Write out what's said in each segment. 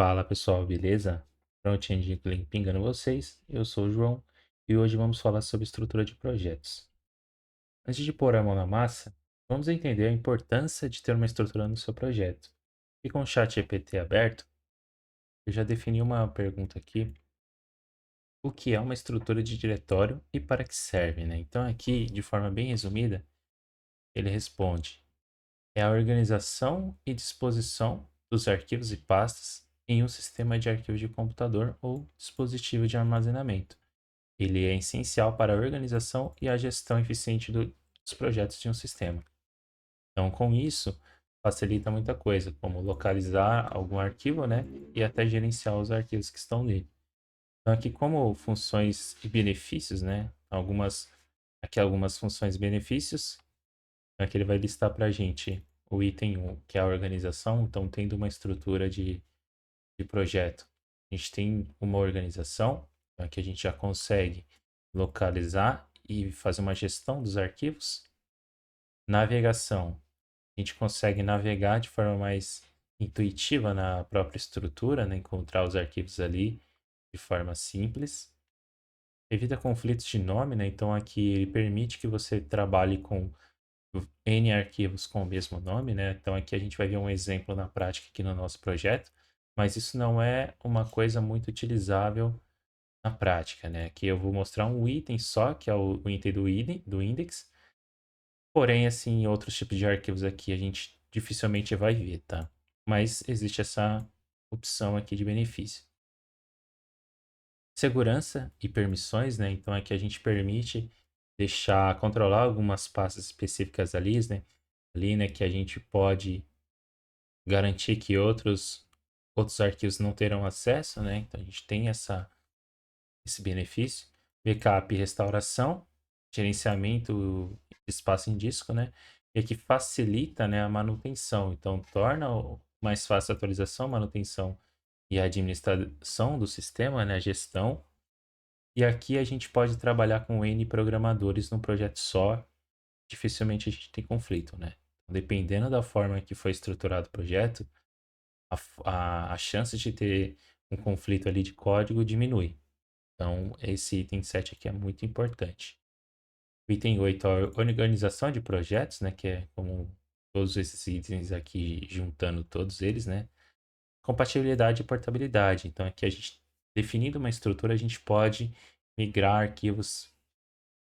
Fala pessoal, beleza? Prontinho de pingando vocês. Eu sou o João e hoje vamos falar sobre estrutura de projetos. Antes de pôr a mão na massa, vamos entender a importância de ter uma estrutura no seu projeto. E com o chat GPT aberto, eu já defini uma pergunta aqui: o que é uma estrutura de diretório e para que serve, né? Então aqui, de forma bem resumida, ele responde: é a organização e disposição dos arquivos e pastas em um sistema de arquivos de computador ou dispositivo de armazenamento. Ele é essencial para a organização e a gestão eficiente dos projetos de um sistema. Então, com isso, facilita muita coisa, como localizar algum arquivo, né, e até gerenciar os arquivos que estão nele. Então, aqui como funções e benefícios, né, algumas funções e benefícios. Aqui ele vai listar para a gente o item 1, que é a organização. Então, tendo uma estrutura de projeto, a gente tem uma organização, então aqui a gente já consegue localizar e fazer uma gestão dos arquivos. Navegação, a gente consegue navegar de forma mais intuitiva na própria estrutura, né? Encontrar os arquivos ali de forma simples. Evita conflitos de nome, né? Então aqui ele permite que você trabalhe com N arquivos com o mesmo nome, né? Então aqui a gente vai ver um exemplo na prática aqui no nosso projeto, mas isso não é uma coisa muito utilizável na prática, né? Aqui eu vou mostrar um item só, que é o item do index, porém, assim, em outros tipos de arquivos aqui a gente dificilmente vai ver, tá? Mas existe essa opção aqui de benefício. Segurança e permissões, né? Então aqui a gente permite controlar algumas pastas específicas ali, né, que a gente pode garantir que outros arquivos não terão acesso, né? Então a gente tem esse benefício. Backup e restauração, gerenciamento de espaço em disco, né? E que facilita, né, a manutenção. Então torna mais fácil a atualização, manutenção e a administração do sistema, né, a gestão. E aqui a gente pode trabalhar com N programadores num projeto só. Dificilmente a gente tem conflito, né? Dependendo da forma que foi estruturado o projeto, a chance de ter um conflito ali de código diminui. Então, esse item 7 aqui é muito importante. O item 8 é a organização de projetos, né? Que é como todos esses itens aqui, juntando todos eles, né? Compatibilidade e portabilidade. Então, aqui a gente, definindo uma estrutura, a gente pode migrar arquivos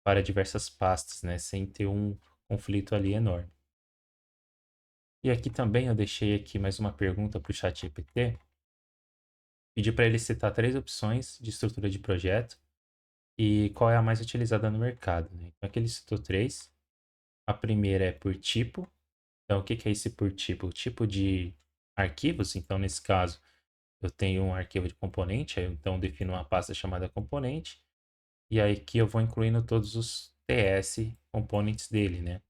para diversas pastas, né? Sem ter um conflito ali enorme. E aqui também eu deixei aqui mais uma pergunta para o ChatGPT. Pedi para ele citar três opções de estrutura de projeto e qual é a mais utilizada no mercado, né? Então, aqui ele citou três. A primeira é por tipo. Então, o que que é esse por tipo? O tipo de arquivos. Então, nesse caso, eu tenho um arquivo de componente, aí eu então defino uma pasta chamada componente, e aí aqui eu vou incluindo todos os TS components dele, né?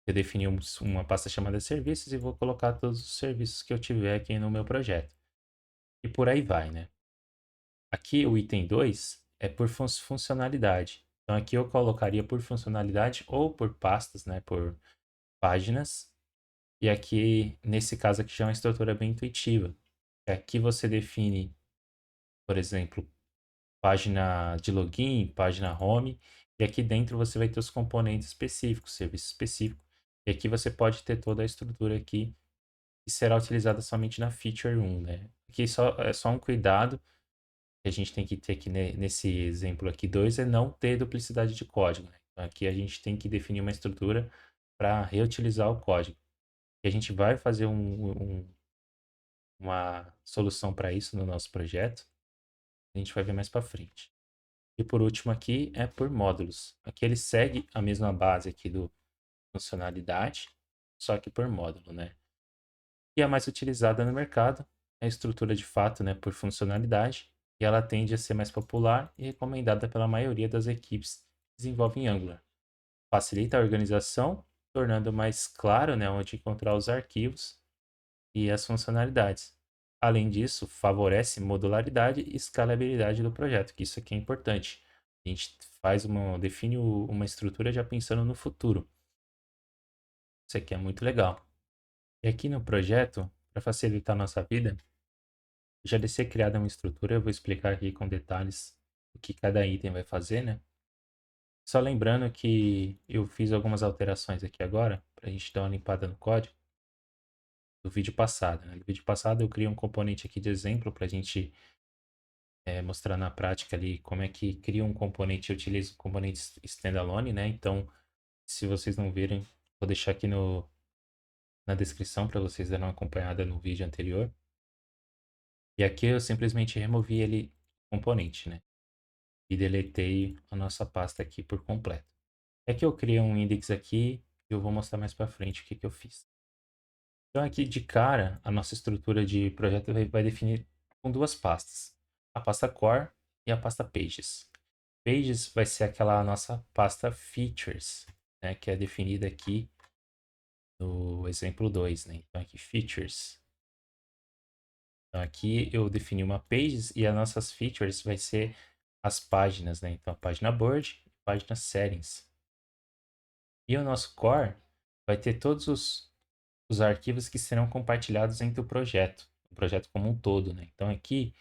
Eu defini uma pasta chamada serviços e vou colocar todos os serviços que eu tiver aqui no meu projeto. E por aí vai, né? Aqui o item 2 é por funcionalidade. Então aqui eu colocaria por funcionalidade ou por pastas, né, por páginas. E aqui, nesse caso aqui já é uma estrutura bem intuitiva. Aqui você define, por exemplo, página de login, página home, e aqui dentro você vai ter os componentes específicos, serviço específico. E aqui você pode ter toda a estrutura aqui que será utilizada somente na feature 1, né? Aqui é só um cuidado que a gente tem que ter aqui nesse exemplo aqui 2 é não ter duplicidade de código, né? Então, aqui a gente tem que definir uma estrutura para reutilizar o código. E a gente vai fazer uma solução para isso no nosso projeto. A gente vai ver mais para frente. E por último aqui é por módulos. Aqui ele segue a mesma base aqui do funcionalidade, só que por módulo, né? E a mais utilizada no mercado é a estrutura de fato, né, por funcionalidade, e ela tende a ser mais popular e recomendada pela maioria das equipes que desenvolvem Angular. Facilita a organização, tornando mais claro, né, onde encontrar os arquivos e as funcionalidades. Além disso, favorece modularidade e escalabilidade do projeto, que isso aqui é importante. A gente define uma estrutura já pensando no futuro. Isso aqui é muito legal. E aqui no projeto, para facilitar a nossa vida, Já de ser criada uma estrutura, eu vou explicar aqui com detalhes o que cada item vai fazer, né? Só lembrando que eu fiz algumas alterações aqui agora, para a gente dar uma limpada no código do vídeo passado, né? No vídeo passado eu criei um componente aqui de exemplo para a gente mostrar na prática ali como é que cria um componente e utiliza um componente standalone, né? Então, se vocês não virem, vou deixar aqui na descrição para vocês darem uma acompanhada no vídeo anterior. E aqui eu simplesmente removi ele componente, né? E deletei a nossa pasta aqui por completo. É que eu criei um index aqui e eu vou mostrar mais para frente o que que eu fiz. Então aqui de cara, a nossa estrutura de projeto vai definir com duas pastas. A pasta core e a pasta pages. Pages vai ser aquela nossa pasta features, né? Que é definida aqui no exemplo 2, né? Então aqui features. Então aqui eu defini uma pages e as nossas features vai ser as páginas, né? Então a página board e página settings. E o nosso core vai ter todos os arquivos que serão compartilhados entre o projeto como um todo, né? Então aqui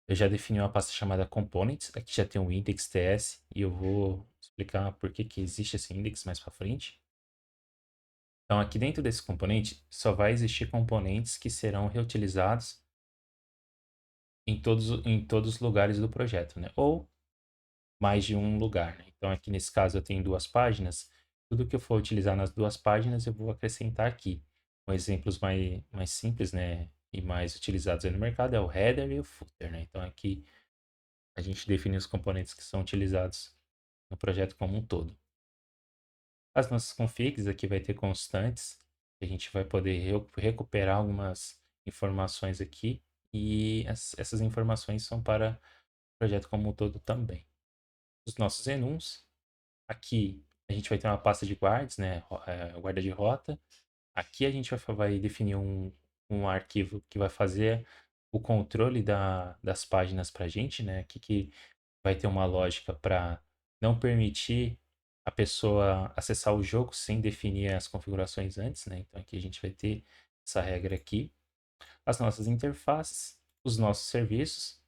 eu já defini uma pasta chamada components, aqui já tem um index.ts e eu vou explicar por que que existe esse index mais para frente. Então aqui dentro desse componente só vai existir componentes que serão reutilizados em todos os lugares do projeto, né? Ou mais de um lugar, né? Então aqui nesse caso eu tenho duas páginas, tudo que eu for utilizar nas duas páginas eu vou acrescentar aqui. Com exemplos mais simples, né? E mais utilizados aí no mercado é o header e o footer, né? Então aqui a gente define os componentes que são utilizados no projeto como um todo. As nossas configs aqui vai ter constantes, que a gente vai poder recuperar algumas informações aqui e essas informações são para o projeto como um todo também. Os nossos enums, aqui a gente vai ter uma pasta de guards, né, guarda de rota. Aqui a gente vai definir um arquivo que vai fazer o controle das páginas para a gente, né? Aqui que vai ter uma lógica para não permitir a pessoa acessar o jogo sem definir as configurações antes, né? Então aqui a gente vai ter essa regra aqui. As nossas interfaces, os nossos serviços.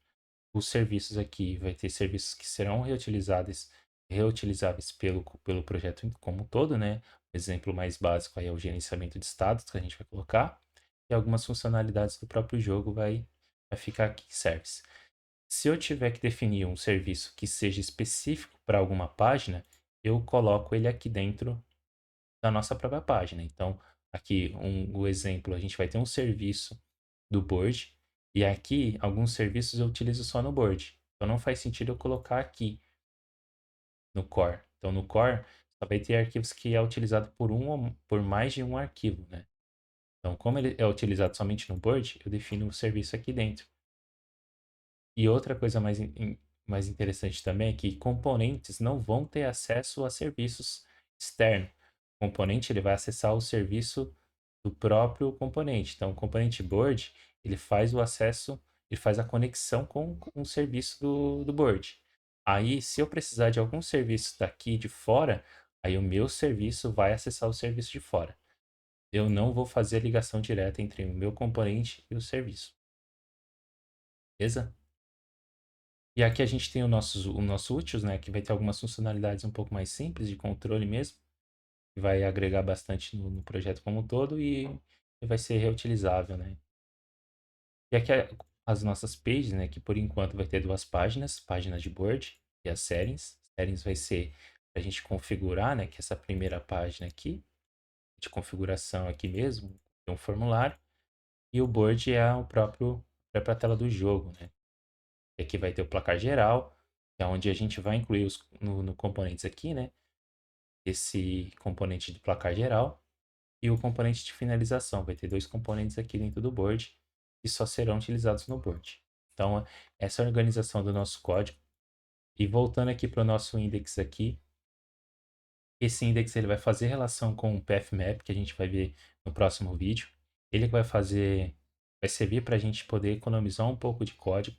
Os serviços aqui vai ter serviços que serão reutilizáveis pelo projeto como um todo, né? O exemplo mais básico aí é o gerenciamento de status que a gente vai colocar. E algumas funcionalidades do próprio jogo vai ficar aqui em service. Se eu tiver que definir um serviço que seja específico para alguma página, eu coloco ele aqui dentro da nossa própria página. Então, aqui o exemplo, a gente vai ter um serviço do board e aqui alguns serviços eu utilizo só no board. Então não faz sentido eu colocar aqui no core. Então no core só vai ter arquivos que é utilizado por mais de um arquivo, né? Então como ele é utilizado somente no board, eu defino o serviço aqui dentro. E outra coisa mais interessante também é que componentes não vão ter acesso a serviços externos. O componente ele vai acessar o serviço do próprio componente. Então, o componente board ele faz o acesso, ele faz a conexão com o serviço do board. Aí, se eu precisar de algum serviço daqui de fora, aí o meu serviço vai acessar o serviço de fora. Eu não vou fazer a ligação direta entre o meu componente e o serviço. Beleza? E aqui a gente tem o nosso úteis, né? Que vai ter algumas funcionalidades um pouco mais simples de controle mesmo. Que vai agregar bastante no projeto como um todo e vai ser reutilizável, né? E aqui as nossas pages, né? Que por enquanto vai ter duas páginas. Página de board e as settings. Settings vai ser para a gente configurar, né? Que é essa primeira página aqui. De configuração aqui mesmo. Tem um formulário. E o board é a própria tela do jogo, né? E aqui vai ter o placar geral, que é onde a gente vai incluir no componentes aqui, né? Esse componente de placar geral e o componente de finalização. Vai ter dois componentes aqui dentro do board que só serão utilizados no board. Então, essa é a organização do nosso código. E voltando aqui para o nosso index aqui, esse index ele vai fazer relação com o PFMap, que a gente vai ver no próximo vídeo. Ele vai servir para a gente poder economizar um pouco de código.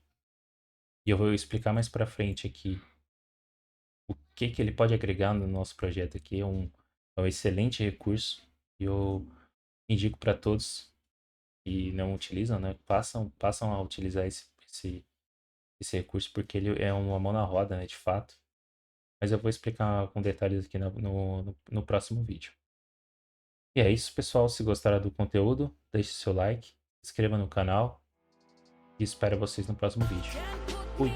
E eu vou explicar mais para frente aqui o que que ele pode agregar no nosso projeto aqui. É um excelente recurso e eu indico para todos e não utilizam, né? Passam a utilizar esse recurso porque ele é uma mão na roda, né? De fato. Mas eu vou explicar com detalhes aqui no próximo vídeo. E é isso, pessoal. Se gostaram do conteúdo, deixe seu like, se inscreva no canal e espero vocês no próximo vídeo. Fui!